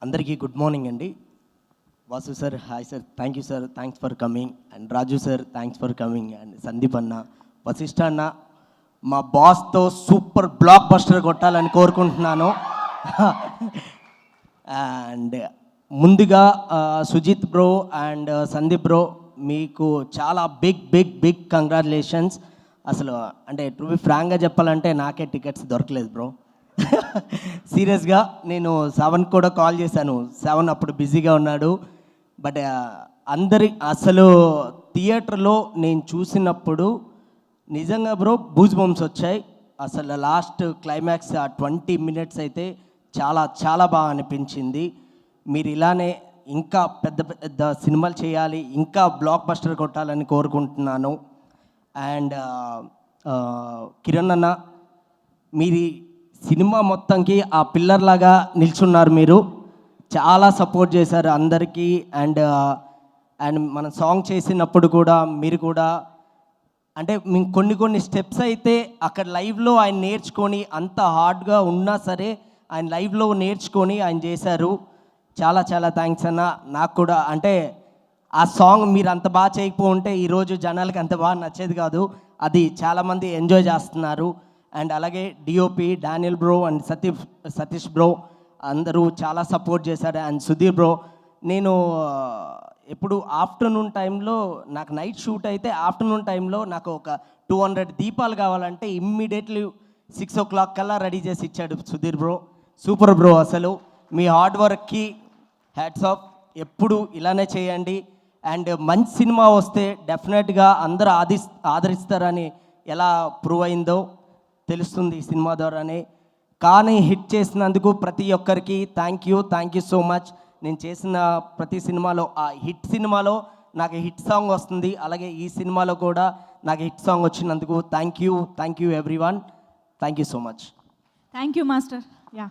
అందరికీ good morning అండి. Vasu sir hi sir, thank you sir, thanks for coming. And Raju sir thanks for coming. And Sandeep అన్న, వశిష్ఠ అన్న, మా బాస్తో super block buster కొట్టాలని కోరుకుంటున్నాను. అండ్ ముందుగా Sujith bro and Sandeep bro, మీకు చాలా బిగ్ బిగ్ బిగ్ కంగ్రాచులేషన్స్. అసలు అంటే టు బి ఫ్రాంక్గా చెప్పాలంటే నాకే టికెట్స్ దొరకలేదు బ్రో. సీరియస్గా నేను 7 కూడా కాల్ చేశాను. 7 అప్పుడు బిజీగా ఉన్నాడు. బట్ అసలు థియేటర్లో నేను చూసినప్పుడు నిజంగా బ్రో బూజ్ బంప్స్ వచ్చాయి. అసలు లాస్ట్ క్లైమాక్స్ ఆ 20 మినిట్స్ అయితే చాలా చాలా బాగా అనిపించింది. మీరు ఇలానే ఇంకా పెద్ద పెద్ద సినిమాలు చేయాలి, ఇంకా బ్లాక్ బస్టర్ కొట్టాలని కోరుకుంటున్నాను. అండ్ కిరణ్ అన్న, మీరు సినిమా మొత్తంకి ఆ పిల్లర్ లాగా నిల్చున్నారు. మీరు చాలా సపోర్ట్ చేశారు అందరికీ. అండ్ మన సాంగ్ చేసినప్పుడు కూడా మీరు కూడా అంటే మేము కొన్ని స్టెప్స్ అయితే అక్కడ లైవ్లో ఆయన నేర్చుకొని, అంత హార్డ్గా ఉన్నా సరే ఆయన లైవ్లో నేర్చుకొని ఆయన చేశారు. చాలా చాలా థ్యాంక్స్ అన్న. నాకు కూడా అంటే ఆ సాంగ్ మీరు అంత బాగా చేయకపోతే ఈరోజు జనాలకి అంత బాగా నచ్చేది కాదు. అది చాలామంది ఎంజాయ్ చేస్తున్నారు. అండ్ అలాగే DOP Daniel bro and Satish bro అందరూ చాలా సపోర్ట్ చేశారు. అండ్ సుధీర్ బ్రో, నేను ఎప్పుడు ఆఫ్టర్నూన్ టైంలో నాకు నైట్ షూట్ అయితే ఆఫ్టర్నూన్ టైంలో నాకు ఒక 200 దీపాలు కావాలంటే ఇమ్మీడియట్లీ 6 o'clock కల్లా రెడీ చేసి ఇచ్చాడు సుధీర్ బ్రో. సూపర్ బ్రో, అసలు మీ హార్డ్ వర్క్కి హ్యాట్స్ ఆఫ్. ఎప్పుడు ఇలానే చేయండి. అండ్ మంచి సినిమా వస్తే డెఫినెట్గా అందరూ ఆదరిస్తారని ఎలా ప్రూవ్ అయిందో తెలుస్తుంది ఈ సినిమా ద్వారానే. కానీ హిట్ చేసినందుకు ప్రతి ఒక్కరికి థ్యాంక్ యూ సో మచ్. నేను చేసిన ప్రతి సినిమాలో ఆ హిట్ సినిమాలో నాకు హిట్ సాంగ్ వస్తుంది. అలాగే ఈ సినిమాలో కూడా నాకు హిట్ సాంగ్ వచ్చినందుకు thank you everyone. Thank you so much. Thank you master. Yeah